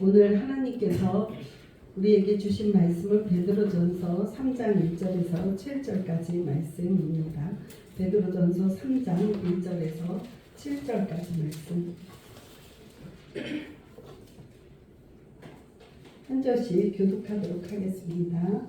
오늘 하나님께서 우리에게 주신 말씀은 베드로전서 3장 1절에서 7절까지 말씀입니다. 베드로전서 3장 1절에서 7절까지 말씀. 한 절씩 교독하도록 하겠습니다.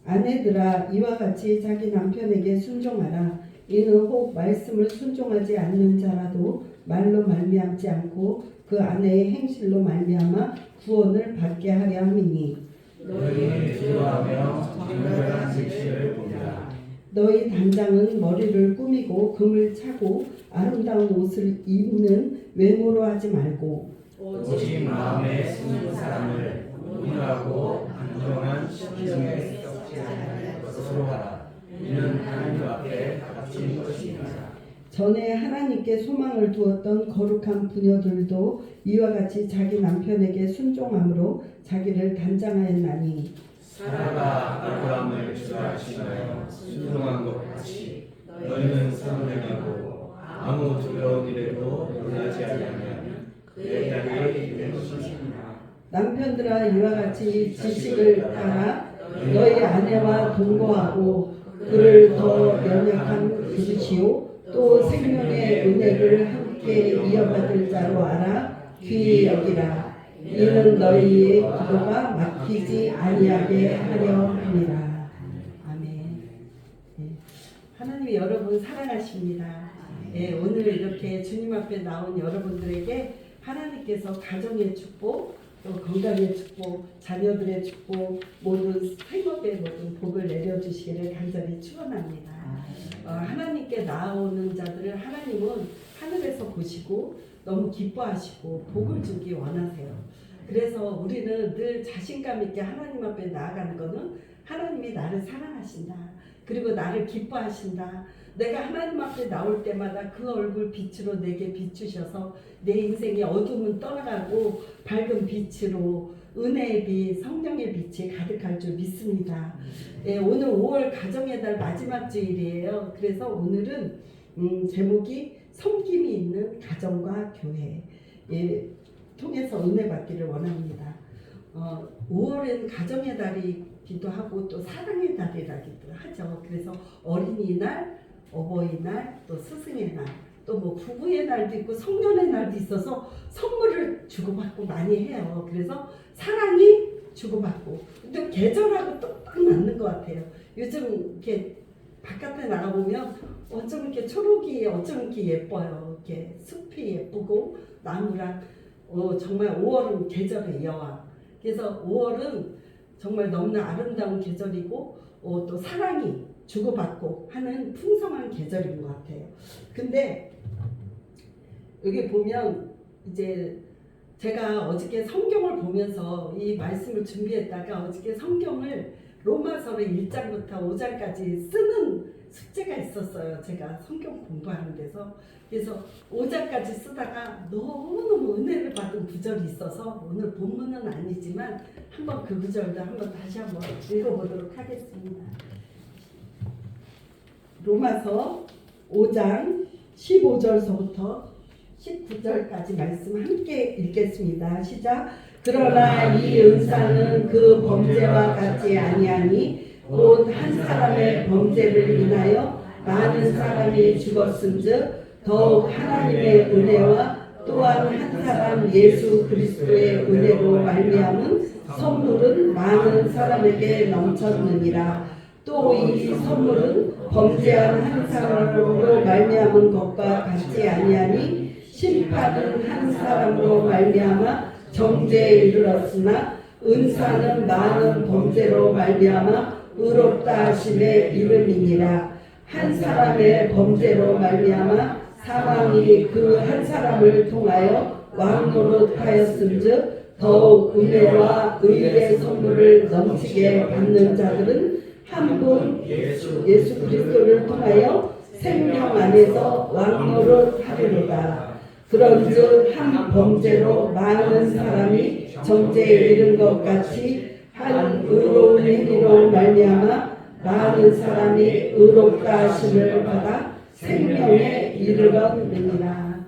아내들아, 이와 같이 자기 남편에게 순종하라. 이는 혹 말씀을 순종하지 않는 자라도 말로 말미암지 않고 그 아내의 행실로 말미암아 구원을 받게 하려 함이니, 너희는 기도하며 정결한 색시를 보라. 너희 단장은 머리를 꾸미고 금을 차고 아름다운 옷을 입는 외모로 하지 말고 오직 마음에 쓰는 사람을 온유하고 안정한 심정에 썩지 않을 것으로 하라. 이는 하나님 앞에 값진 것이니라. 전에 하나님께 소망을 두었던 거룩한 부녀들도 이와 같이 자기 남편에게 순종함으로 자기를 단장하였나니, 사라가 아브라함을 주가하시나요 순종한 것 같이 너희는 선행하고 아무 두려운 일에도 놀라지 않으면 그의 딸이 될 것이니라. 남편들아, 이와 같이 지식을 따라 너희 아내와 동거하고 그를 더 연약한 그릇이요 또 생명의 은혜를 함께 이어받을 자로 알아 귀히 여기라. 이는 너희의 기도가 막히지 아니하게 하려 함이라. 아멘. 하나님이 여러분 사랑하십니다. 오늘 이렇게 주님 앞에 나온 여러분들에게 하나님께서 가정의 축복, 또 건강의 축복, 자녀들의 축복, 모든 생업의 모든 복을 내려주시기를 간절히 축원합니다. 하나님께 나오는 자들을 하나님은 하늘에서 보시고 너무 기뻐하시고 복을 주기 원하세요. 그래서 우리는 늘 자신감 있게 하나님 앞에 나아가는 것은 하나님이 나를 사랑하신다. 그리고 나를 기뻐하신다. 내가 하나님 앞에 나올 때마다 그 얼굴 빛으로 내게 비추셔서 내 인생의 어둠은 떠나가고 밝은 빛으로 은혜의 빛, 성령의 빛이 가득할 줄 믿습니다. 오늘 5월 가정의 달 마지막 주일이에요. 그래서 오늘은 제목이 섬김이 있는 가정과 교회 통해서 은혜 받기를 원합니다. 5월은 가정의 달이기도 하고 또 사랑의 달이라기도 하죠. 그래서 어린이날, 어버이날, 또 스승의 날, 또 뭐 부부의 날도 있고 성년의 날도 있어서 선물을 주고받고 많이 해요. 그래서 사랑이 주고받고, 근데 계절하고 똑딱 맞는 것 같아요. 요즘 이렇게 바깥에 나가보면 어쩜 이렇게 초록이 어쩜 이렇게 예뻐요. 이렇게 숲이 예쁘고 나무랑 정말 5월은 계절의 여왕. 그래서 5월은 정말 너무나 아름다운 계절이고 또 사랑이 주고받고 하는 풍성한 계절인 것 같아요. 근데 여기 보면 이제 제가 어저께 성경을 보면서 이 말씀을 준비했다가 어저께 성경을 로마서를 1장부터 5장까지 쓰는 숙제가 있었어요. 제가 성경 공부하는 데서. 그래서 5장까지 쓰다가 너무너무 은혜를 받은 구절이 있어서 오늘 본문은 아니지만 한번 그 구절도 한번 다시 한번 읽어보도록 하겠습니다. 로마서 5장 15절서부터 19절까지 말씀 함께 읽겠습니다. 시작. 그러나 이 은사는 그 범죄와 같지 아니하니 곧 한 사람의 범죄를 인하여 많은 사람이 죽었은즉 더욱 하나님의 은혜와 또한 한 사람 예수 그리스도의 은혜로 말미암은 선물은 많은 사람에게 넘쳤느니라. 또 이 선물은 범죄한 한 사람으로 말미암은 것과 같지 아니하니 심판은 한 사람으로 말미암아 정죄에 이르렀으나 은사는 많은 범죄로 말미암아 의롭다 하심에 이름이니라. 한 사람의 범죄로 말미암아 사망이 그 한 사람을 통하여 왕노릇하였음즉 더욱 은혜와 의의 선물을 넘치게 받는 자들은 한 분 예수 그리스도를 통하여 생명 안에서 왕노릇하리로다. 그런즉 한 범죄로 많은 사람이 정죄에 이른 것 같이 한 의로운 행위로 말미암아 많은 사람이 의롭다 하심을 받아 생명에 이르렀느니라.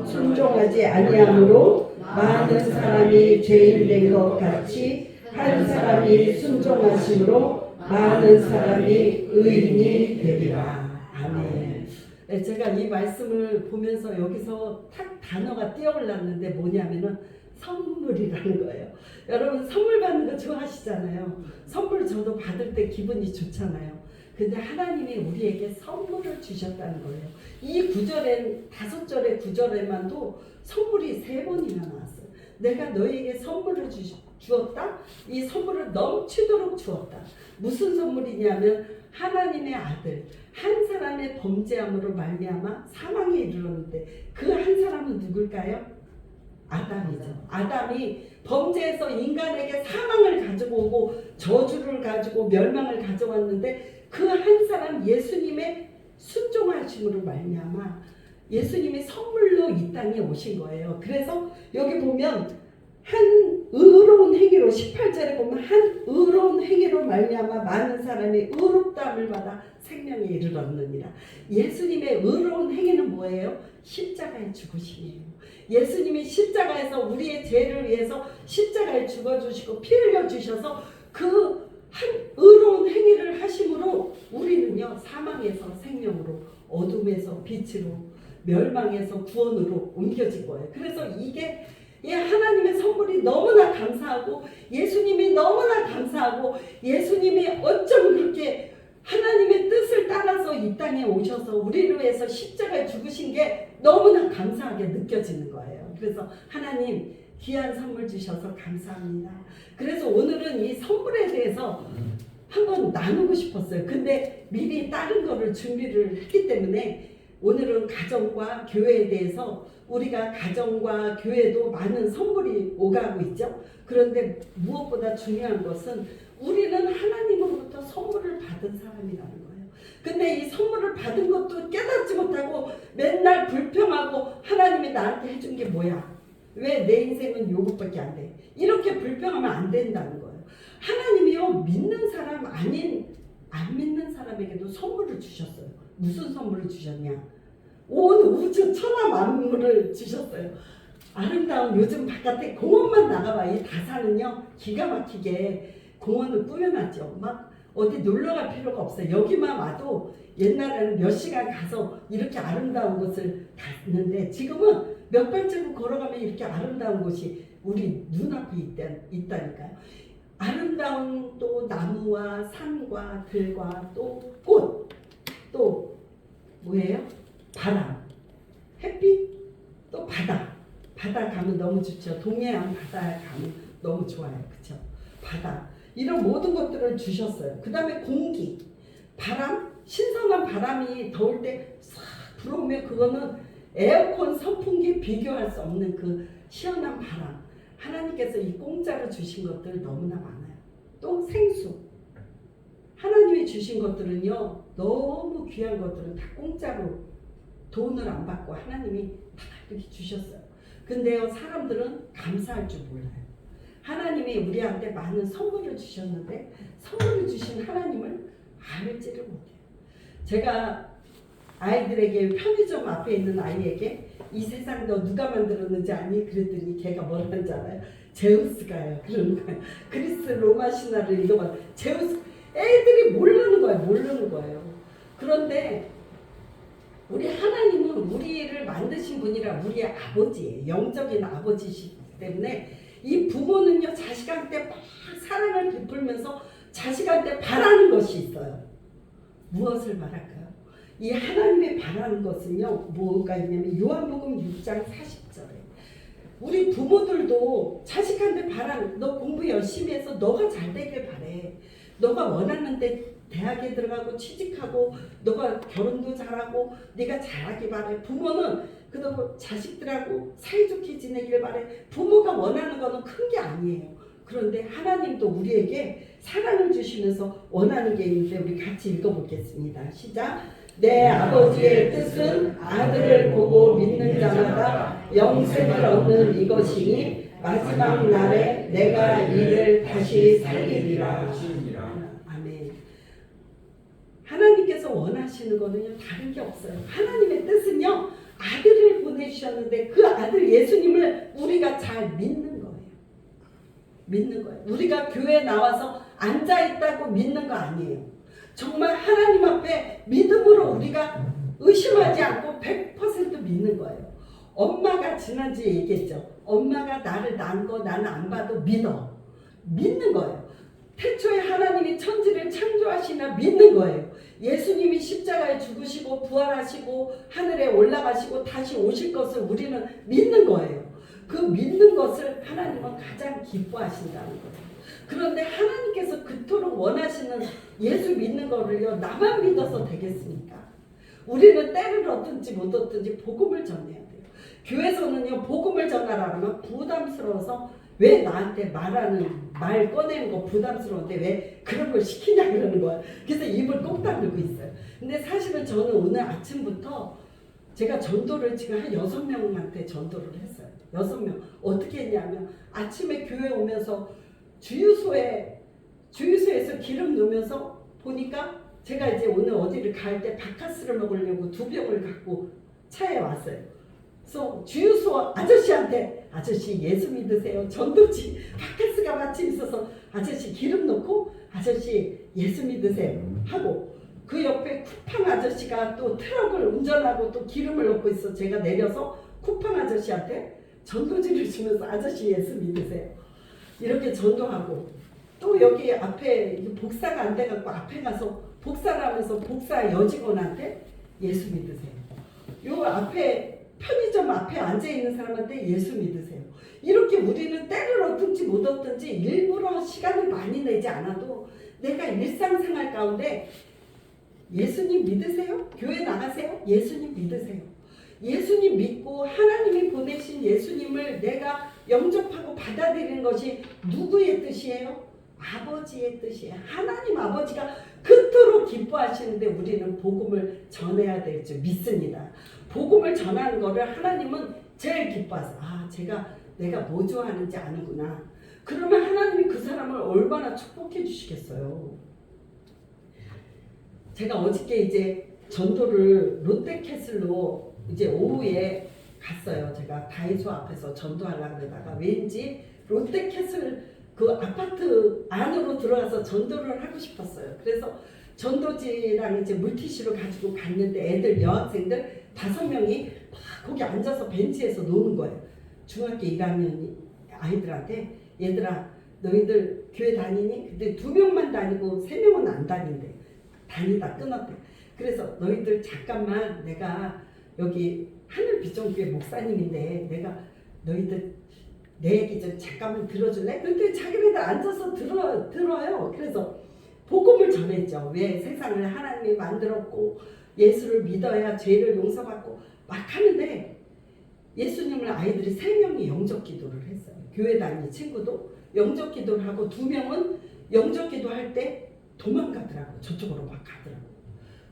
순종하지 아니함으로 많은 사람이 죄인 된 것 같이 한 사람이 순종하심으로 많은 사람이 의인이 되리라. 아멘. 네, 제가 이 말씀을 보면서 여기서 탁 단어가 뛰어올랐는데 뭐냐면은 선물이라는 거예요. 여러분 선물 받는 거 좋아하시잖아요. 선물 저도 받을 때 기분이 좋잖아요. 근데 하나님이 우리에게 선물을 주셨다는 거예요. 이 구절엔 5절의 구절에만도 선물이 3번이나 나왔어요. 내가 너에게 선물을 주었다. 이 선물을 넘치도록 주었다. 무슨 선물이냐면 하나님의 아들 한 사람의 범죄함으로 말미암아 사망에 이르렀는데 그 한 사람은 누굴까요? 아담이죠. 아담이 범죄에서 인간에게 사망을 가지고 오고 저주를 가지고 멸망을 가져왔는데 그 한 사람 예수님의 순종하심으로 말미암아 예수님이 선물로 이 땅에 오신 거예요. 그래서 여기 보면 한 의로운 행위로 18절에 보면 한 의로운 행위로 말미암아 많은 사람이 의롭다함을 받아 생명에 이르렀느니라. 예수님의 의로운 행위는 뭐예요? 십자가의 죽으심이에요. 예수님이 십자가에서 우리의 죄를 위해서 십자가에 죽어주시고 피 흘려주셔서 그 한 의로운 행위를 하심으로 우리는요 사망에서 생명으로 어둠에서 빛으로 멸망에서 구원으로 옮겨진 거예요. 그래서 이게 하나님의 선물이 너무나 감사하고 예수님이 너무나 감사하고 예수님이 어쩜 그렇게 하나님의 뜻을 따라서 이 땅에 오셔서 우리를 위해서 십자가에 죽으신 게 너무나 감사하게 느껴지는 거예요. 그래서 하나님 귀한 선물 주셔서 감사합니다. 그래서 오늘은 이 선물에 대해서 한번 나누고 싶었어요. 근데 미리 다른 거를 준비를 했기 때문에 오늘은 가정과 교회에 대해서 우리가 가정과 교회도 많은 선물이 오가고 있죠. 그런데 무엇보다 중요한 것은 우리는 하나님으로부터 선물을 받은 사람이라는 거예요. 근데 이 선물을 받은 것도 깨닫지 못하고 맨날 불평하고 하나님이 나한테 해준 게 뭐야? 왜 내 인생은 요것밖에 안 돼? 이렇게 불평하면 안 된다는 거예요. 하나님이요 믿는 사람 아닌 안 믿는 사람에게도 선물을 주셨어요. 무슨 선물을 주셨냐? 온 우주 천하 만물을 주셨어요. 아름다운 요즘 바깥에 공원만 나가봐. 이 다산은요 기가 막히게 공원을 꾸며놨죠. 막 어디 놀러 갈 필요가 없어요. 여기만 와도 옛날에는 몇 시간 가서 이렇게 아름다운 곳을 갔는데 지금은 몇 발자국 걸어가면 이렇게 아름다운 곳이 우리 눈앞에 있다니까요. 아름다운 또 나무와 산과 들과 또 꽃, 또 뭐예요? 바람, 햇빛, 또 바다. 바다 가면 너무 좋죠. 동해안 바다에 가면 너무 좋아요. 그렇죠? 바다. 이런 모든 것들을 주셨어요. 그 다음에 공기, 바람, 신선한 바람이 더울 때 싹 불어오면 그거는 에어컨 선풍기 비교할 수 없는 그 시원한 바람. 하나님께서 이 공짜로 주신 것들 너무나 많아요. 또 생수. 하나님이 주신 것들은요 너무 귀한 것들은 다 공짜로 돈을 안 받고 하나님이 다 이렇게 주셨어요. 근데요 사람들은 감사할 줄 몰라요. 하나님이 우리한테 많은 선물을 주셨는데 선물을 주신 하나님을 알지를 못해요. 제가 아이들에게 편의점 앞에 있는 아이에게 이 세상 너 누가 만들었는지 아니? 그랬더니 걔가 뭐라는지 알아요? 제우스가요. 그러는 거예요. 그리스 로마 신화를 읽어봐. 제우스. 애들이 모르는 거예요. 그런데 우리 하나님은 우리를 만드신 분이라 우리의 아버지예요. 영적인 아버지시기 때문에 이 부모는요 자식한테 막 사랑을 베풀면서 자식한테 바라는 것이 있어요. 무엇을 바랄까요? 이 하나님의 바라는 것은요 뭐가 있냐면 요한복음 6장 40절에 우리 부모들도 자식한테 바라는 너 공부 열심히 해서 너가 잘 되길 바래. 너가 원하는 데 대학에 들어가고 취직하고 너가 결혼도 잘하고 네가 잘하기 바래. 부모는 그리고 자식들하고 사이좋게 지내길 바래. 부모가 원하는 거는 큰 게 아니에요. 그런데 하나님도 우리에게 사랑을 주시면서 원하는 게 있는데 우리 같이 읽어보겠습니다. 시작. 내 아버지의 뜻은 아들을 보고 믿는 자마다 영생을 얻는 이것이니 마지막 날에 내가 이를 다시 살리리라. 아멘. 하나님께서 원하시는 거는요 다른 게 없어요. 하나님의 뜻은요 아들을 보내주셨는데 그 아들 예수님을 우리가 잘 믿는 거예요. 믿는 거예요. 우리가 교회에 나와서 앉아있다고 믿는 거 아니에요. 정말 하나님 앞에 믿음으로 우리가 의심하지 않고 100% 믿는 거예요. 엄마가 지난주에 얘기했죠. 엄마가 나를 낳은 거 나는 안 봐도 믿어. 믿는 거예요. 태초에 하나님이 천지를 창조하시나 믿는 거예요. 예수님이 십자가에 죽으시고 부활하시고 하늘에 올라가시고 다시 오실 것을 우리는 믿는 거예요. 그 믿는 것을 하나님은 가장 기뻐하신다는 거예요. 그런데 하나님께서 그토록 원하시는 예수 믿는 거를요, 나만 믿어서 되겠습니까? 우리는 때를 얻든지 못 얻든지 복음을 전해야 돼요. 교회에서는요, 복음을 전하라 하면 부담스러워서 왜 나한테 말 꺼내는 거 부담스러운데 왜 그런 걸 시키냐 그러는 거야. 그래서 입을 꼭 다물고 있어요. 근데 사실은 저는 오늘 아침부터 제가 전도를 지금 한 6명한테 전도를 했어요. 6명. 어떻게 했냐면 아침에 교회 오면서 주유소에서 기름 넣으면서 보니까 제가 이제 오늘 어디를 갈 때 바카스를 먹으려고 2병을 갖고 차에 왔어요. 그래서 주유소 아저씨한테 아저씨 예수 믿으세요. 전도지 바카스가 마침 있어서 아저씨 기름 넣고 아저씨 예수 믿으세요 하고 그 옆에 쿠팡 아저씨가 또 트럭을 운전하고 또 기름을 넣고 있어. 제가 내려서 쿠팡 아저씨한테 전도지를 주면서 아저씨 예수 믿으세요. 이렇게 전도하고 또 여기 앞에 복사가 안 돼갖고 앞에 가서 복사를 하면서 복사 여직원한테 예수 믿으세요. 요 앞에 편의점 앞에 앉아있는 사람한테 예수 믿으세요. 이렇게 우리는 때를 얻든지 못 얻든지 일부러 시간을 많이 내지 않아도 내가 일상생활 가운데 예수님 믿으세요? 교회 나가세요? 예수님 믿으세요. 예수님 믿고 하나님이 보내신 예수님을 내가 영접하고 받아들이는 것이 누구의 뜻이에요? 아버지의 뜻이에요. 하나님 아버지가 그토록 기뻐하시는데 우리는 복음을 전해야 될 줄 믿습니다. 복음을 전하는 거를 하나님은 제일 기뻐하세요. 아, 내가 뭐 좋아하는지 아는구나. 그러면 하나님이 그 사람을 얼마나 축복해 주시겠어요. 제가 어저께 이제 전도를 롯데캐슬로 이제 오후에 갔어요. 제가 다이소 앞에서 전도하려고 그러다가 왠지 롯데캐슬 그 아파트 안으로 들어가서 전도를 하고 싶었어요. 그래서 전도지랑 이제 물티슈를 가지고 갔는데 애들 여학생들 5명이 막 거기 앉아서 벤치에서 노는 거예요. 중학교 1학년 아이들한테 얘들아 너희들 교회 다니니? 근데 2명만 다니고 3명은 안 다닌대. 다니다 끊었대. 그래서 너희들 잠깐만 내가 여기 하늘비전교회 목사님인데 내가 너희들 내 얘기 좀 잠깐만 들어줄래? 근데 자기네들 앉아서 들어요. 그래서 복음을 전했죠. 왜 세상을 하나님이 만들었고 예수를 믿어야 죄를 용서받고 막 하는데 예수님을 아이들이 3명이 영접 기도를 했어요. 교회 다니는 친구도 영접 기도를 하고 2명은 영접 기도할 때 도망가더라고. 저쪽으로 막 가더라고.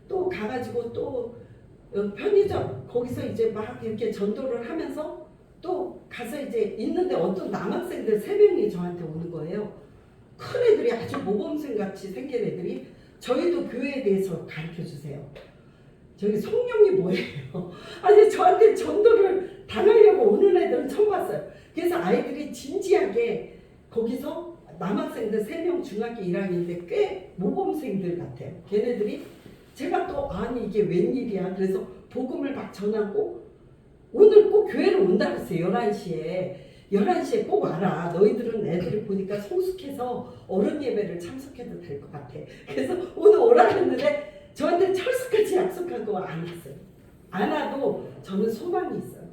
또 가가지고 또 편의점 거기서 이제 막 이렇게 전도를 하면서 또 가서 이제 있는데 어떤 남학생들 3명이 저한테 오는 거예요. 큰 애들이 아주 모범생 같이 생긴 애들이 저희도 교회에 대해서 가르쳐 주세요. 저기 성령이 뭐예요? 아니 저한테 전도를 당하려고 오는 애들은 처음 봤어요. 그래서 아이들이 진지하게 거기서 남학생들 3명 중학교 1학년인데 꽤 모범생들 같아요. 걔네들이 제가 또 아니 이게 웬일이야. 그래서 복음을 막 전하고 오늘 꼭 교회를 온다 그랬어요. 11시에 꼭 와라. 너희들은 애들이 보니까 성숙해서 어른 예배를 참석해도 될 것 같아. 그래서 오늘 오라 했는데 저한테 철수까지 약속하고 안 왔어요. 안 와도 저는 소망이 있어요.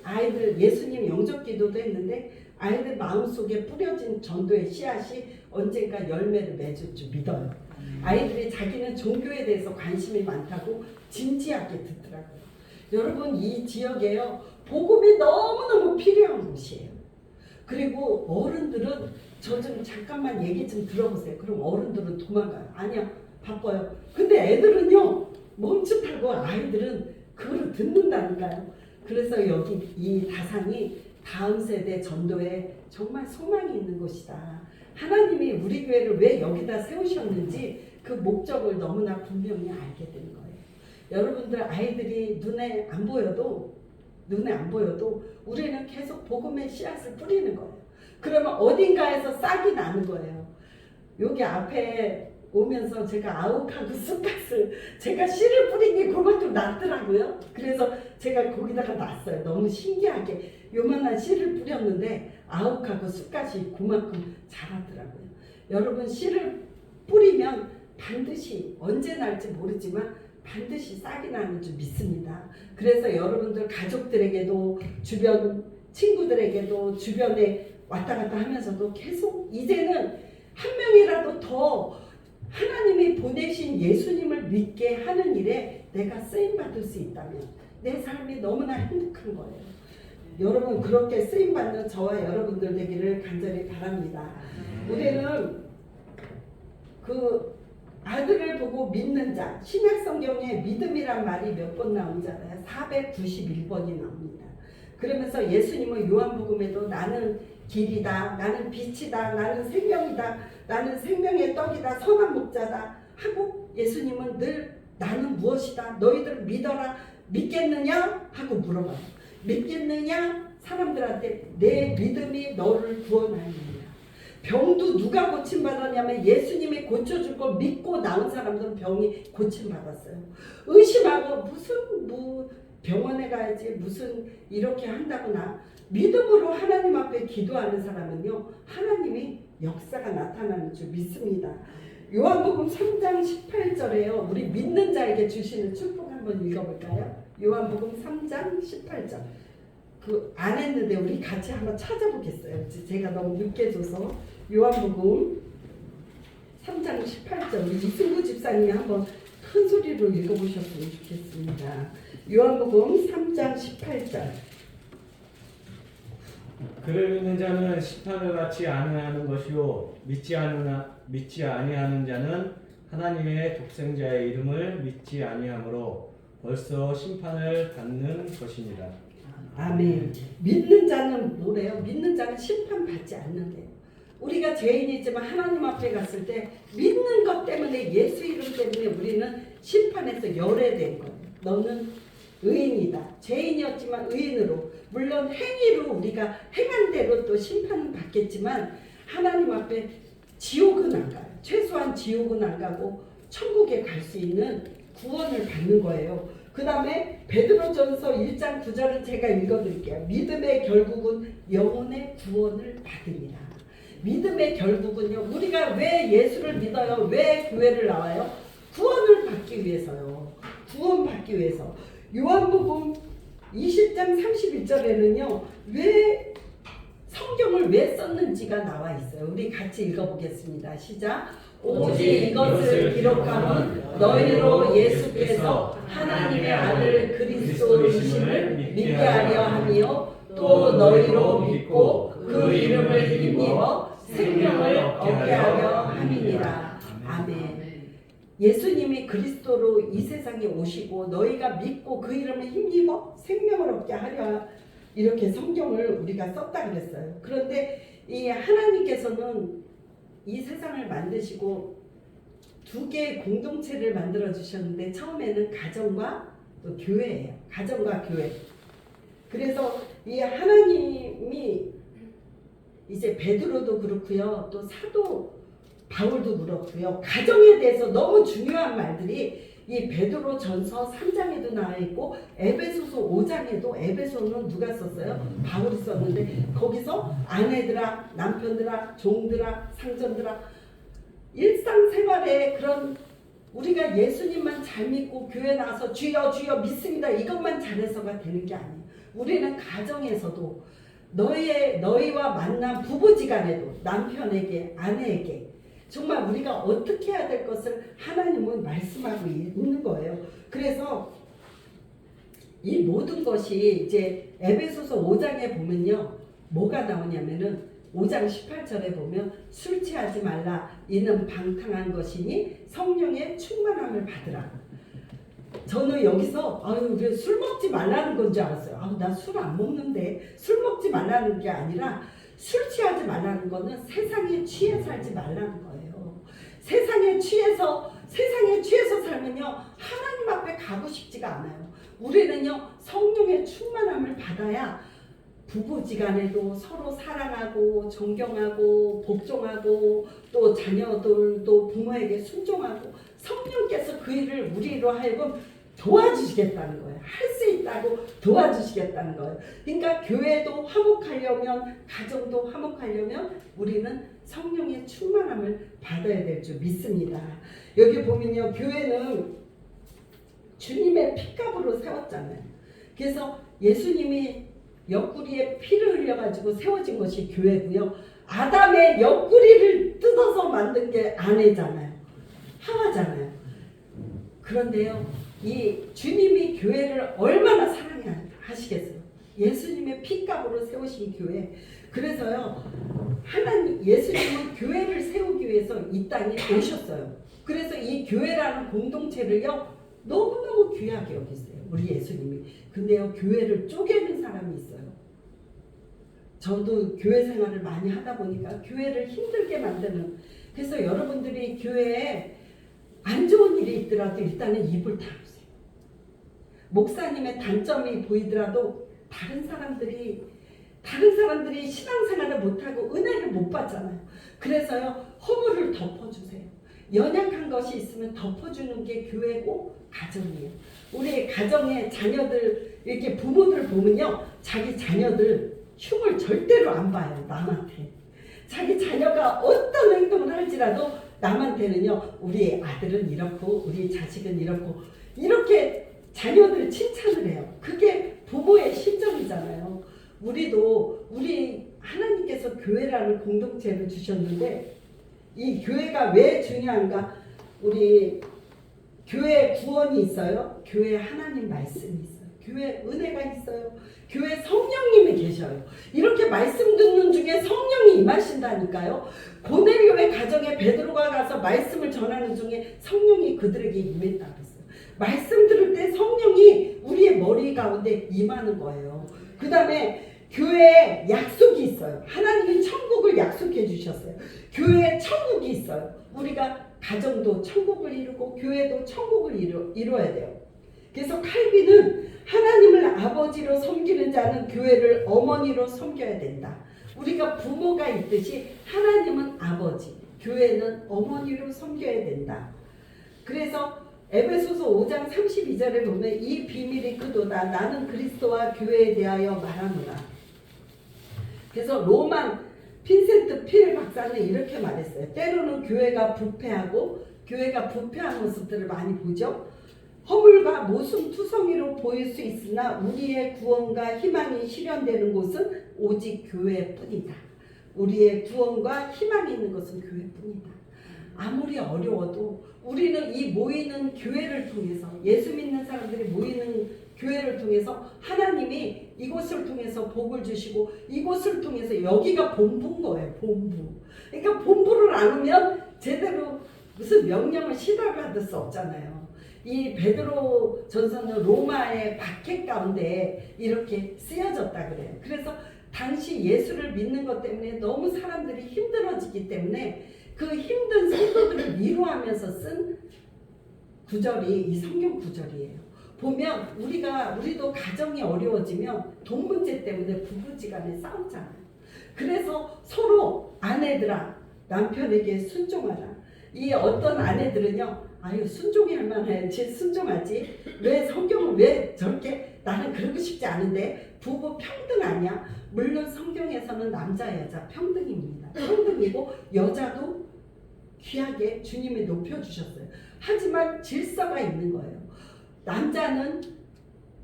아이들 예수님 영접 기도도 했는데 아이들 마음속에 뿌려진 전도의 씨앗이 언젠가 열매를 맺을 줄 믿어요. 아이들이 자기는 종교에 대해서 관심이 많다고 진지하게 듣더라고요. 여러분 이 지역에요. 복음이 너무너무 필요한 곳이에요. 그리고 어른들은 저 좀 잠깐만 얘기 좀 들어보세요. 그럼 어른들은 도망가요. 아니야 바빠요. 근데 애들은요 멈칫하고 아이들은 그걸 듣는다니까요. 그래서 여기 이 다산이 다음 세대 전도에 정말 소망이 있는 곳이다. 하나님이 우리 교회를 왜 여기다 세우셨는지 그 목적을 너무나 분명히 알게 되는 거예요. 여러분들 아이들이 눈에 안 보여도 눈에 안 보여도 우리는 계속 복음의 씨앗을 뿌리는 거예요. 그러면 어딘가에서 싹이 나는 거예요. 여기 앞에 오면서 제가 아욱하고 쑥갓을 제가 씨를 뿌리니 그것도 났더라고요. 그래서 제가 거기다가 놨어요. 너무 신기하게 요만한 씨를 뿌렸는데 아욱하고 쑥갓이 그만큼 자라더라고요. 여러분 씨를 뿌리면 반드시 언제 날지 모르지만 반드시 싹이 나는 줄 믿습니다. 그래서 여러분들 가족들에게도 주변 친구들에게도 주변에 왔다 갔다 하면서도 계속 이제는 한 명이라도 더 하나님이 보내신 예수님을 믿게 하는 일에 내가 쓰임받을 수 있다면 내 삶이 너무나 행복한 거예요. 여러분 그렇게 쓰임받는 저와 여러분들 되기를 간절히 바랍니다. 우리는 그 아들을 보고 믿는 자, 신약 성경에 믿음이란 말이 몇 번 나오잖아요. 491번이 나옵니다. 그러면서 예수님은 요한복음에도 나는 길이다, 나는 빛이다, 나는 생명이다, 나는 생명의 떡이다, 선한 목자다 하고 예수님은 늘 나는 무엇이다, 너희들 믿어라, 믿겠느냐 하고 물어봐요. 믿겠느냐? 사람들한테 내 믿음이 너를 구원하느냐. 병도 누가 고침받았냐면 예수님이 고쳐줄 걸 믿고 나온 사람들은 병이 고침받았어요. 의심하고 무슨 병원에 가야지 무슨 이렇게 한다거나 믿음으로 하나님 앞에 기도하는 사람은요 하나님이 역사가 나타나는 줄 믿습니다. 요한복음 3장 18절에요. 우리 믿는 자에게 주시는 축복 한번 읽어볼까요? 요한복음 3장 18절. 그 안 했는데 우리 같이 한번 찾아보겠어요. 제가 너무 늦게 줘서. 요한복음 3장 18절 우리 이승구 집사님이 한번 큰 소리로 읽어보셨으면 좋겠습니다. 요한복음 3장 18절. 그를 믿는 자는 심판을 받지 아니하는 것이요 믿지 아니하는 자는 하나님의 독생자의 이름을 믿지 아니하므로 벌써 심판을 받는 것입니다. 아멘. 믿는 자는 뭐래요? 믿는 자는 심판받지 않는데요. 우리가 죄인이지만 하나님 앞에 갔을 때 믿는 것 때문에 예수 이름 때문에 우리는 심판에서 열애된 거예요. 너는 의인이다. 죄인이었지만 의인으로 물론 행위로 우리가 행한 대로 또 심판은 받겠지만 하나님 앞에 지옥은 안 가요. 최소한 지옥은 안 가고 천국에 갈 수 있는 구원을 받는 거예요. 그 다음에 베드로전서 1장 9절은 제가 읽어드릴게요. 믿음의 결국은 영혼의 구원을 받으리라. 믿음의 결국은요. 우리가 왜 예수를 믿어요? 왜 교회를 나와요? 구원을 받기 위해서요. 구원받기 위해서. 요한복음 20장 31절에는요. 왜 성경을 왜 썼는지가 나와 있어요. 우리 같이 읽어보겠습니다. 시작. 오직 이것을 기록함은 너희로 예수께서 하나님의 아들 그리스도이심을 믿게 하려 함이요 또 너희로 믿고 그 이름을 힘입어 생명을 얻게 하려 함이니라. 아멘. 예수님이 그리스도로 이 세상에 오시고 너희가 믿고 그 이름을 힘입어 생명을 얻게 하려 이렇게 성경을 우리가 썼다 그랬어요. 그런데 이 하나님께서는 이 세상을 만드시고 두 개의 공동체를 만들어 주셨는데 처음에는 가정과 또 교회예요. 가정과 교회. 그래서 이 하나님이 이제 베드로도 그렇고요. 또 사도 바울도 그렇고요. 가정에 대해서 너무 중요한 말들이 이 베드로 전서 3장에도 나와 있고 에베소서 5장에도 에베소는 누가 썼어요? 바울이 썼는데 거기서 아내들아, 남편들아, 종들아, 상전들아 일상생활에 그런 우리가 예수님만 잘 믿고 교회 나와서 주여 주여 믿습니다 이것만 잘해서가 되는 게 아니에요. 우리는 가정에서도 너희와 만난 부부지간에도 남편에게 아내에게 정말 우리가 어떻게 해야 될 것을 하나님은 말씀하고 있는 거예요. 그래서 이 모든 것이 이제 에베소서 5장에 보면요. 뭐가 나오냐면은 5장 18절에 보면 술 취하지 말라 이는 방탕한 것이니 성령의 충만함을 받으라. 저는 여기서 왜 술 먹지 말라는 건 줄 알았어요. 나 술 안 먹는데 술 먹지 말라는 게 아니라 술 취하지 말라는 거는 세상에 취해 살지 말라는 거예요. 세상에 취해서 살면요 하나님 앞에 가고 싶지가 않아요. 우리는요 성령의 충만함을 받아야 부부지간에도 서로 사랑하고 존경하고 복종하고 또 자녀들도 부모에게 순종하고 성령께서 그 일을 우리로 하여금 도와주시겠다는 거예요. 할 수 있다고 도와주시겠다는 거예요. 그러니까 교회도 화목하려면, 가정도 화목하려면 우리는 성령의 충만함을 받아야 될 줄 믿습니다. 여기 보면요, 교회는 주님의 피값으로 세웠잖아요. 그래서 예수님이 옆구리에 피를 흘려가지고 세워진 것이 교회고요. 아담의 옆구리를 뜯어서 만든 게 아내잖아요. 하와잖아요. 그런데요, 이 주님이 교회를 얼마나 사랑하시겠어요. 예수님의 피값으로 세우신 교회. 그래서요, 하나님 예수님은 교회를 세우기 위해서 이 땅에 오셨어요. 그래서 이 교회라는 공동체를요 너무너무 귀하게 여기세요, 우리 예수님이. 근데요, 교회를 쪼개는 사람이 있어요. 저도 교회 생활을 많이 하다 보니까 교회를 힘들게 만드는, 그래서 여러분들이 교회에 안 좋은 일이 있더라도 일단은 입을 다무세요. 목사님의 단점이 보이더라도 다른 사람들이 신앙생활을 못하고 은혜를 못 받잖아요. 그래서요, 허물을 덮어주세요. 연약한 것이 있으면 덮어주는 게 교회고 가정이에요. 우리 가정의 자녀들, 이렇게 부모들 보면요, 자기 자녀들 흉을 절대로 안 봐요. 남한테. 자기 자녀가 어떤 행동을 할지라도 남한테는요, 우리 아들은 이렇고 우리 자식은 이렇고 이렇게 자녀들 칭찬을 해요. 그게 부모의 심정이잖아요. 우리 하나님께서 교회라는 공동체를 주셨는데, 이 교회가 왜 중요한가? 우리 교회 구원이 있어요. 교회 하나님 말씀이 있어요. 교회 은혜가 있어요. 교회 성령님이 계셔요. 이렇게 말씀 듣는 중에 성령이 임하신다니까요. 고넬료의 가정에 베드로가 가서 말씀을 전하는 중에 성령이 그들에게 임했다고 했어요. 말씀 들을 때 성령이 우리의 머리 가운데 임하는 거예요. 그 다음에 교회에 약속이 있어요. 하나님이 천국을 약속해 주셨어요. 교회에 천국이 있어요. 우리가 가정도 천국을 이루고 교회도 천국을 이루어야 돼요. 그래서 칼빈은 하나님을 아버지로 섬기는 자는 교회를 어머니로 섬겨야 된다. 우리가 부모가 있듯이 하나님은 아버지, 교회는 어머니로 섬겨야 된다. 그래서 에베소서 5장 32절에 보면 이 비밀이 그도다. 나는 그리스도와 교회에 대하여 말하노라. 그래서 로만 핀센트 필 박사는 이렇게 말했어요. 때로는 교회가 부패하고, 교회가 부패한 모습들을 많이 보죠. 허물과 모순투성이로 보일 수 있으나 우리의 구원과 희망이 실현되는 곳은 오직 교회뿐이다. 우리의 구원과 희망이 있는 것은 교회뿐이다. 아무리 어려워도 우리는 이 모이는 교회를 통해서, 예수 믿는 사람들이 모이는 교회를 통해서 하나님이 이곳을 통해서 복을 주시고, 이곳을 통해서, 여기가 본부인 거예요. 본부. 그러니까 본부를 안 오면 제대로 무슨 명령을 시달받을 수 없잖아요. 이 베드로 전서는 로마의 박해 가운데 이렇게 쓰여졌다 그래요. 그래서 당시 예수를 믿는 것 때문에 너무 사람들이 힘들어지기 때문에 그 힘든 성도들을 위로하면서 쓴 구절이 이 성경 구절이에요. 보면 우리도 가정이 어려워지면 돈 문제 때문에 부부지간에 싸우잖아요. 그래서 서로 아내들아 남편에게 순종하라. 이 어떤 아내들은요, 아유 순종할 만해야지 순종하지, 왜 성경은 왜 저렇게, 나는 그러고 싶지 않은데. 부부 평등 아니야? 물론 성경에서는 남자 여자 평등입니다. 평등이고 여자도 귀하게 주님이 높여주셨어요. 하지만 질서가 있는 거예요.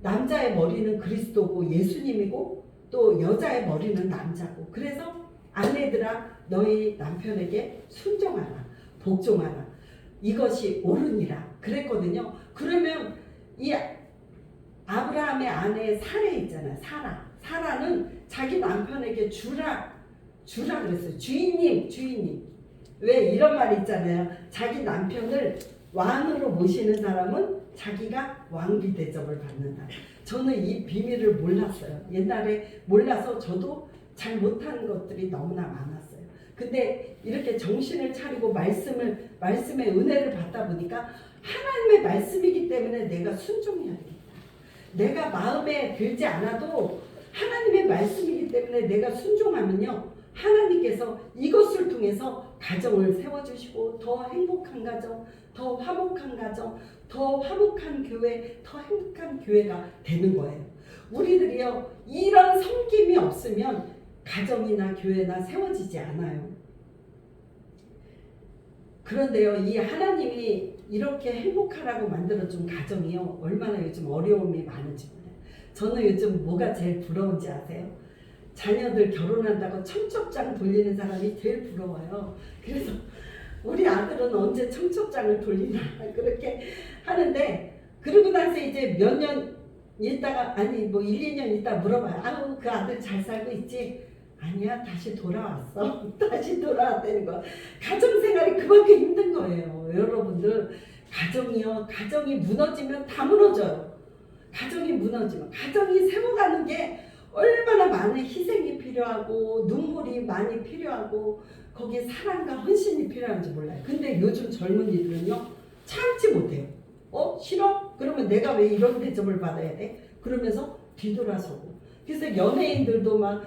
남자의 머리는 그리스도고 예수님이고, 또 여자의 머리는 남자고. 그래서 아내들아 너희 남편에게 순종하라, 복종하라, 이것이 옳으니라 그랬거든요. 그러면 이 아브라함의 아내 사라 있잖아요. 사라는 자기 남편에게 주라 그랬어요. 주인님. 왜 이런 말이 있잖아요. 자기 남편을 왕으로 모시는 사람은 자기가 왕비 대접을 받는다. 저는 이 비밀을 몰랐어요. 옛날에 몰라서 저도 잘 못하는 것들이 너무나 많았어요. 근데 이렇게 정신을 차리고 말씀의 은혜를 받다 보니까 하나님의 말씀이기 때문에 내가 순종해야 되겠다. 내가 마음에 들지 않아도 하나님의 말씀이기 때문에 내가 순종하면요, 하나님께서 이것을 통해서 가정을 세워주시고 더 행복한 가정, 더 화목한 가정, 더 화목한 교회, 더 행복한 교회가 되는 거예요. 우리들이요, 이런 섬김이 없으면 가정이나 교회나 세워지지 않아요. 그런데요, 이 하나님이 이렇게 행복하라고 만들어준 가정이요, 얼마나 요즘 어려움이 많은지 몰라요. 저는 요즘 뭐가 제일 부러운지 아세요? 자녀들 결혼한다고 청첩장 돌리는 사람이 제일 부러워요. 그래서 우리 아들은 언제 청첩장을 돌리나 그렇게 하는데, 그러고 나서 이제 몇 년 있다가, 아니 뭐 1, 2년 있다 물어봐요. 아우, 그 아들 잘 살고 있지? 아니야, 다시 돌아왔어. 다시 돌아왔다는 거. 가정생활이 그만큼 힘든 거예요. 여러분들, 가정이요, 가정이 무너지면 다 무너져요. 가정이 무너지면, 가정이 세워가는 게 얼마나 많은 희생이 필요하고 눈물이 많이 필요하고 거기에 사랑과 헌신이 필요한지 몰라요. 근데 요즘 젊은이들은요, 참지 못해요. 싫어? 그러면 내가 왜 이런 대접을 받아야 돼? 그러면서 뒤돌아서고. 그래서 연예인들도 막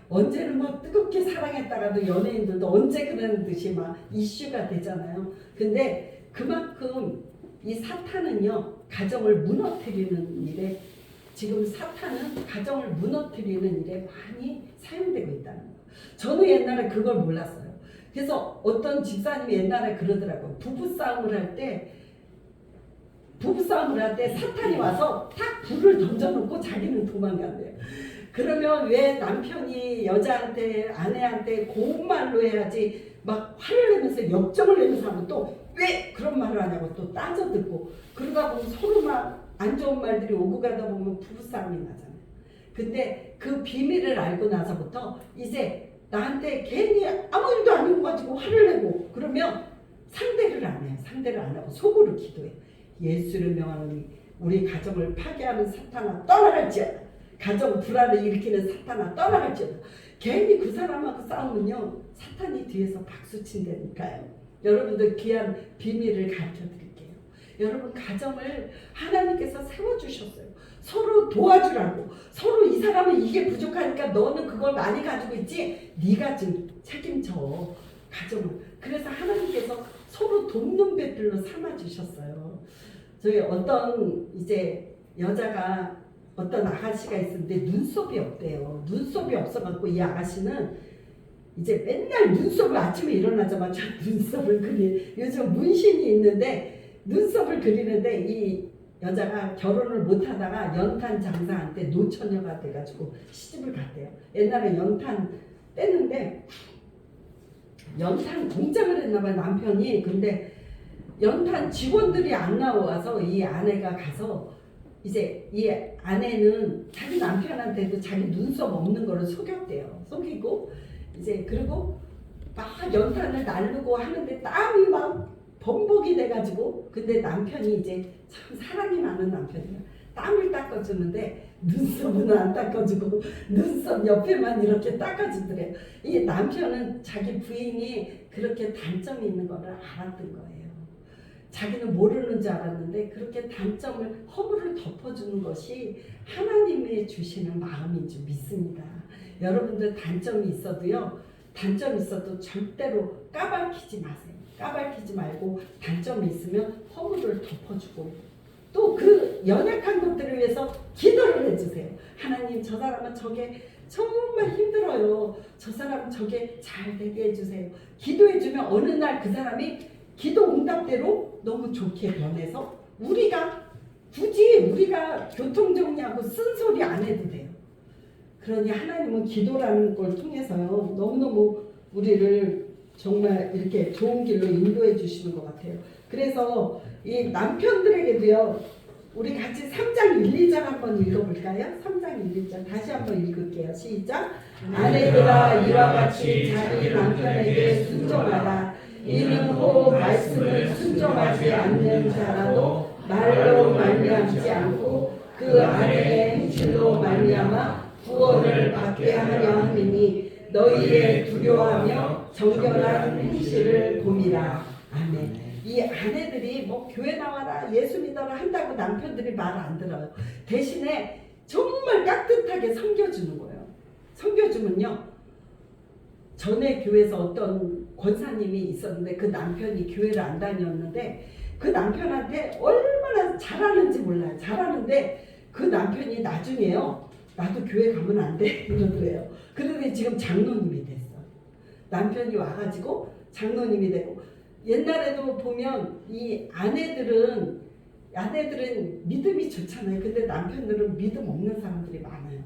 언제는 막 뜨겁게 사랑했다가도 연예인들도 언제 그러는 듯이 막 이슈가 되잖아요. 근데 그만큼 이 사탄은요, 가정을 무너뜨리는 일에, 지금 사탄은 가정을 무너뜨리는 일에 많이 사용되고 있다는 거예요. 저는 옛날에 그걸 몰랐어요. 그래서 어떤 집사님이 옛날에 그러더라고요. 부부싸움을 할 때 사탄이 와서 탁 불을 던져놓고 자기는 도망간대요. 그러면 왜 남편이 여자한테, 아내한테 고운 말로 해야지 막 화를 내면서 역정을 내면서 하면 또 왜 그런 말을 하냐고 또 따져듣고, 그러다 보면 서로 막 안 좋은 말들이 오고 가다 보면 부부싸움이 나잖아요. 근데 그 비밀을 알고 나서부터 이제 나한테 괜히 아무 일도 아닌 거 가지고 화를 내고 그러면 상대를 안 해요. 상대를 안 하고 속으로 기도해요. 예수를 명하노니 우리 가정을 파괴하는 사탄아 떠나갈지어다. 가정 불화를 일으키는 사탄아 떠나갈지어다. 괜히 그 사람하고 싸우면요, 사탄이 뒤에서 박수 친다니까요. 여러분들 귀한 비밀을 가르쳐 드릴게요. 여러분, 가정을 하나님께서 세워주셨어요. 서로 도와주라고. 서로 이 사람은 이게 부족하니까 너는 그걸 많이 가지고 있지, 네가 좀 책임져 가정을. 그래서 하나님께서 서로 돕는 배들로 삼아주셨어요. 저희 어떤 이제 여자가, 어떤 아가씨가 있었는데 눈썹이 없대요. 눈썹이 없어갖고 이 아가씨는 이제 맨날 눈썹을 아침에 일어나자마자 눈썹을 그리, 요즘 문신이 있는데 눈썹을 그리는데, 이 여자가 결혼을 못하다가 연탄 장사한테 노처녀가 돼가지고 시집을 갔대요. 옛날에 연탄 떼는데 연탄 공장을 했나봐요, 남편이. 근데 연탄 직원들이 안 나와서 이 아내가 가서, 이제 이 아내는 자기 남편한테도 자기 눈썹 없는 거를 속였대요. 속이고 이제, 그리고 막 연탄을 날르고 하는데 땀이 막 범벅이 돼가지고, 근데 남편이 이제 참 사랑이 많은 남편이야. 땀을 닦아주는데 눈썹은 안 닦아주고 눈썹 옆에만 이렇게 닦아주더래요. 이 남편은 자기 부인이 그렇게 단점이 있는 거를 알았던 거예요. 자기는 모르는 줄 알았는데 그렇게 단점을, 허물을 덮어주는 것이 하나님이 주시는 마음인 줄 믿습니다. 여러분들 단점이 있어도요, 단점이 있어도 절대로 까발키지 마세요. 까발키지 말고 단점이 있으면 허물을 덮어주고, 또 그 연약한 것들을 위해서 기도를 해주세요. 하나님, 저 사람은 저게 정말 힘들어요. 저 사람 저게 잘 되게 해주세요. 기도해주면 어느 날 그 사람이 기도 응답대로 너무 좋게 변해서 우리가 굳이 우리가 교통정리하고 쓴소리 안 해도 돼요. 그러니 하나님은 기도라는 걸 통해서요, 너무너무 우리를 정말 이렇게 좋은 길로 인도해 주시는 것 같아요. 그래서 이 남편들에게도요, 우리 같이 3장 1, 2절 한번 읽어볼까요? 3장 1, 2절 다시 한번 읽을게요. 시작. 아내들아, 이와 같이 자기 남편에게 순종하라. 이는 혹 말씀을 순종하지 않는 자라도 말로 말미암지 않고 그 아내의 행실로 말미암아 구원을 받게 하려 함이니 너희의 두려워하며 정결한 행실을 봄이라. 아멘. 이 아내들이 뭐 교회 나와라, 예수 믿어라 한다고 남편들이 말 안 들어요. 대신에 정말 깍듯하게 섬겨주는 거예요. 섬겨주면요, 전에 교회에서 어떤 권사님이 있었는데 그 남편이 교회를 안 다녔는데 그 남편한테 얼마나 잘하는지 몰라요. 잘하는데 그 남편이 나중에요, 나도 교회 가면 안 돼 이러더래요. 그런데 지금 장로님이 됐어. 남편이 와가지고 장로님이 되고. 옛날에도 보면 이 아내들은 믿음이 좋잖아요. 근데 남편들은 믿음 없는 사람들이 많아요.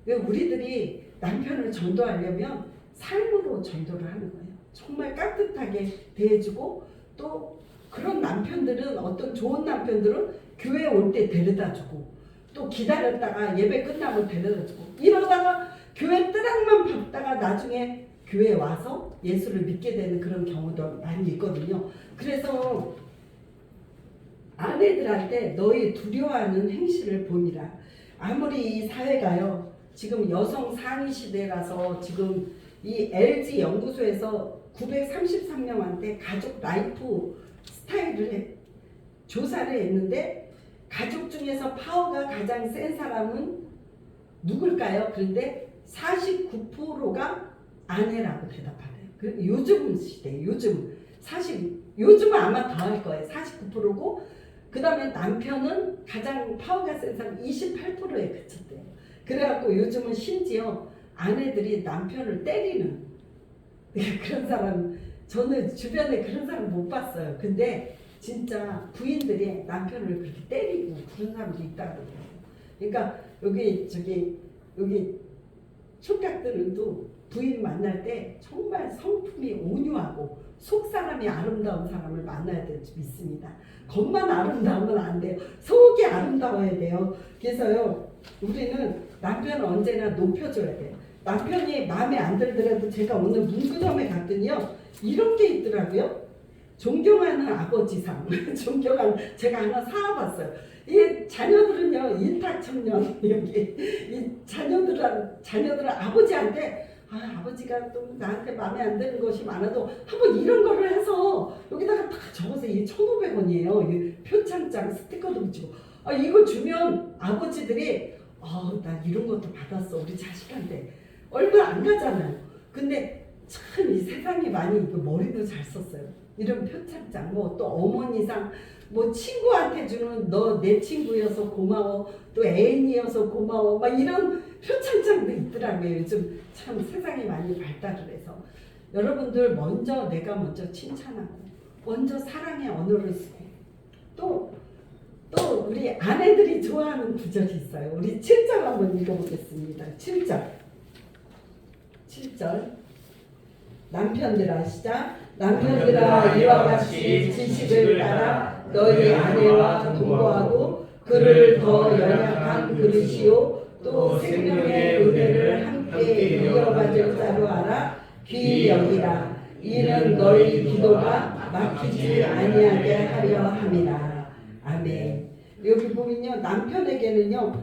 우리들이 남편을 전도하려면 삶으로 전도를 하는 거예요. 정말 깍듯하게 대해주고, 또 그런 남편들은, 어떤 좋은 남편들은 교회 올 때 데려다주고, 또 기다렸다가 예배 끝나면 데려다주고, 이러다가 교회 뜨락만 밟다가 나중에 교회에 와서 예수를 믿게 되는 그런 경우도 많이 있거든요. 그래서 아내들한테 너희 두려워하는 행실을 보니라. 아무리 이 사회가요, 지금 여성 상위 시대라서 지금 이 LG 연구소에서 933명한테 가족 라이프 스타일을 조사를 했는데, 가족 중에서 파워가 가장 센 사람은 누굴까요? 그런데 49%가 아내라고 대답하네요. 요즘 시대, 요즘은 아마 더 할 거예요. 49%고, 그 다음에 남편은 가장 파워가 센 사람 28%에 그쳤대요. 그래갖고 요즘은 심지어 아내들이 남편을 때리는 그런 사람, 저는 주변에 그런 사람 못 봤어요. 근데 진짜 부인들이 남편을 그렇게 때리고 그런 사람도 있다고 그래요. 그러니까 여기 총각들도 부인 만날 때 정말 성품이 온유하고 속사람이 아름다운 사람을 만나야 될 줄 믿습니다. 겉만 아름다우면 안 돼요. 속이 아름다워야 돼요. 그래서요, 우리는 남편을 언제나 높여줘야 돼요. 남편이 마음에 안 들더라도, 제가 오늘 문구점에 갔더니요, 이런 게 있더라고요. 존경하는 아버지상. 제가 하나 사와봤어요. 이 자녀들은요, 인탁청년, 여기 이 자녀들은 아버지한테, 아버지가 또 나한테 마음에 안 드는 것이 많아도 한번 이런 거를 해서 여기다가 다 적어서, 이게 1,500원이에요. 표창장 스티커도 붙이고. 이거 주면 아버지들이 나 이런 것도 받았어, 우리 자식한테. 얼마 안 가잖아요. 근데 참 이 세상이 많이, 이거 머리도 잘 썼어요. 이런 표창장, 뭐 또 어머니상, 뭐 친구한테 주는 너 내 친구여서 고마워, 또 애인이어서 고마워, 막 이런 표창장도 있더라고요. 요즘 참 세상이 많이 발달을 해서 여러분들 내가 먼저 칭찬하고, 먼저 사랑의 언어를 쓰고, 또 우리 아내들이 좋아하는 구절이 있어요. 우리 7절 한번 읽어보겠습니다. 7절 남편들아, 시작. 남편들아, 이와 같이 지식을 따라 너희 아내와 동거하고 그를 더 연약한 그릇이요 또 생명의 은혜를 함께 이어받을 자로 알아 귀히 여기라. 이는 너희 기도가 막히지 아니하게 하려 함이라. 아멘. 여기 보면요, 남편에게는요,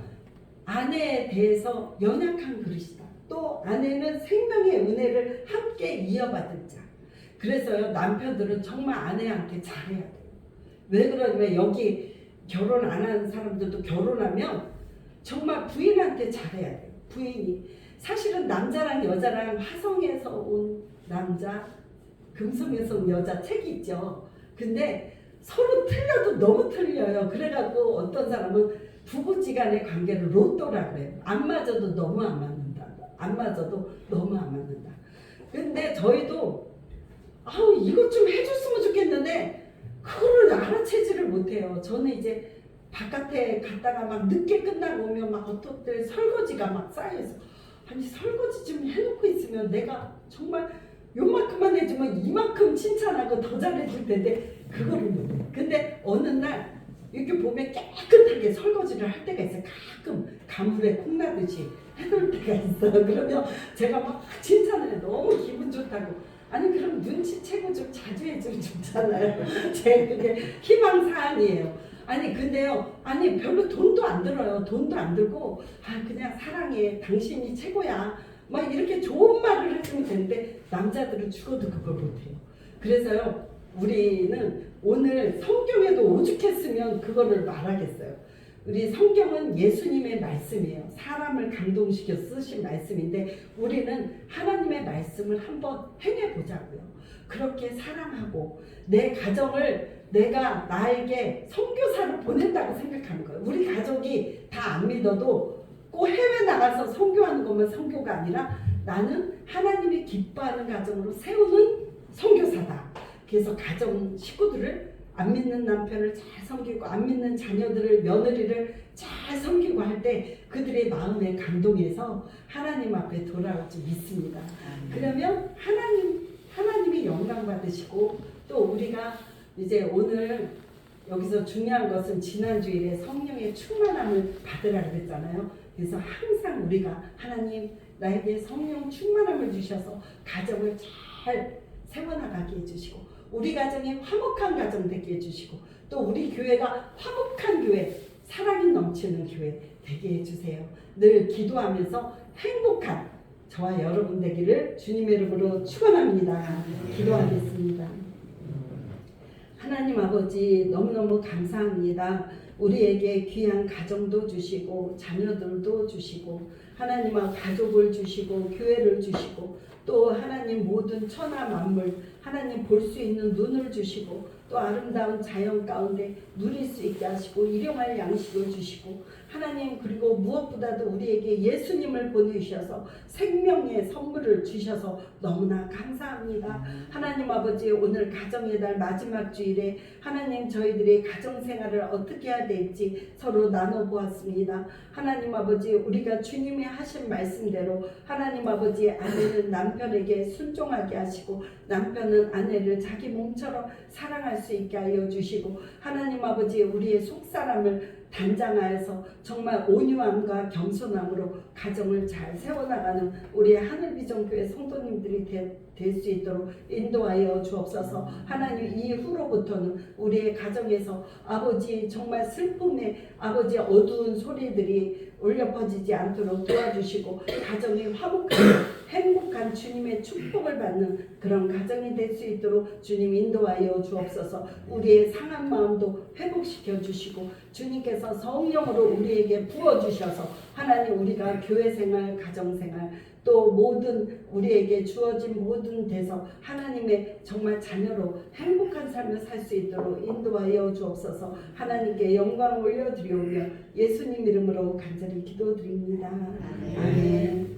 아내에 대해서 연약한 그릇이다. 또 아내는 생명의 은혜를 함께 이어받을 자. 그래서요, 남편들은 정말 아내한테 잘해야 돼요. 왜 그러냐면, 여기 결혼 안 하는 사람들도 결혼하면 정말 부인한테 잘해야 돼요. 부인이 사실은 남자랑 여자랑 화성에서 온 남자, 금성에서 온 여자 책이 있죠. 근데 서로 틀려도 너무 틀려요. 그래갖고 어떤 사람은 부부지간의 관계를 로또라 그래요. 안 맞아도 너무 안 맞는다. 안 맞아도 너무 안 맞는다. 근데 저희도 이것 좀 해줬으면 좋겠는데 그거를 알아채지를 못해요. 저는 이제 바깥에 갔다가 막 늦게 끝나고 오면 막 어떤 때 설거지가 막 쌓여서, 아니 설거지 좀 해놓고 있으면 내가 정말 요만큼만 해주면 이만큼 칭찬하고 더 잘해줄 텐데 그거를 못해. 근데 어느 날 이렇게 보면 깨끗하게 설거지를 할 때가 있어요. 가끔 가물에 콩나듯이 해놓을 때가 있어요. 그러면 제가 막 칭찬을 해. 너무 기분 좋다고. 아니 그럼 눈치채고 좀 자주 해주면 좋잖아요. 제 그게 희망사항이에요. 아니 근데요, 별로 돈도 안 들어요. 돈도 안 들고 그냥 사랑해, 당신이 최고야, 막 이렇게 좋은 말을 해주면 되는데 남자들은 죽어도 그걸 못해요. 그래서요, 우리는 오늘 성경에도 오죽했으면 그거를 말하겠어요. 우리 성경은 예수님의 말씀이에요. 사람을 감동시켜 쓰신 말씀인데 우리는 하나님의 말씀을 한번 행해보자고요. 그렇게 사랑하고 내 가정을 내가 나에게 선교사를 보낸다고 생각하는 거예요. 우리 가족이 다 안 믿어도 꼭 해외 나가서 선교하는 것만 선교가 아니라 나는 하나님이 기뻐하는 가정으로 세우는 선교사다. 그래서 가정 식구들을 안 믿는 남편을 잘 섬기고 안 믿는 자녀들을 며느리를 잘 섬기고 할 때 그들의 마음에 감동해서 하나님 앞에 돌아올 줄 믿습니다. 그러면 하나님이 영광 받으시고 또 우리가 이제 오늘 여기서 중요한 것은 지난 주일에 성령의 충만함을 받으라 그랬잖아요. 그래서 항상 우리가 하나님 나에게 성령 충만함을 주셔서 가정을 잘 세워나가게 해주시고 우리 가정이 화목한 가정 되게 해주시고 또 우리 교회가 화목한 교회, 사랑이 넘치는 교회 되게 해주세요. 늘 기도하면서 행복한 저와 여러분 되기를 주님의 이름으로 축원합니다. 기도하겠습니다. 하나님 아버지 너무너무 감사합니다. 우리에게 귀한 가정도 주시고 자녀들도 주시고 하나님과 가족을 주시고 교회를 주시고 또 하나님 모든 천하 만물 하나님 볼 수 있는 눈을 주시고 또 아름다운 자연 가운데 누릴 수 있게 하시고 일용할 양식을 주시고 하나님 그리고 무엇보다도 우리에게 예수님을 보내주셔서 생명의 선물을 주셔서 너무나 감사합니다. 하나님 아버지 오늘 가정의 달 마지막 주일에 하나님 저희들의 가정생활을 어떻게 해야 될지 서로 나눠보았습니다. 하나님 아버지 우리가 주님이 하신 말씀대로 하나님 아버지 아내는 남편에게 순종하게 하시고 남편은 아내를 자기 몸처럼 사랑할 수 있게 하여 주시고 하나님 아버지 우리의 속사람을 단장하여서 정말 온유함과 겸손함으로 가정을 잘 세워나가는 우리의 하늘비전교회 성도님들이 될 수 있도록 인도하여 주옵소서. 하나님 이후로부터는 우리의 가정에서 아버지 정말 슬픔의 아버지 어두운 소리들이 울려 퍼지지 않도록 도와주시고 가정이 화목하고 행복한 주님의 축복을 받는 그런 가정이 될 수 있도록 주님 인도하여 주옵소서. 우리의 상한 마음도 회복시켜 주시고 주님께서 성령으로 우리에게 부어주셔서 하나님 우리가 교회생활 가정생활 또 모든 우리에게 주어진 모든 데서 하나님의 정말 자녀로 행복한 삶을 살 수 있도록 인도하여 주옵소서. 하나님께 영광 올려드리오며 예수님 이름으로 간절히 기도드립니다. 아멘.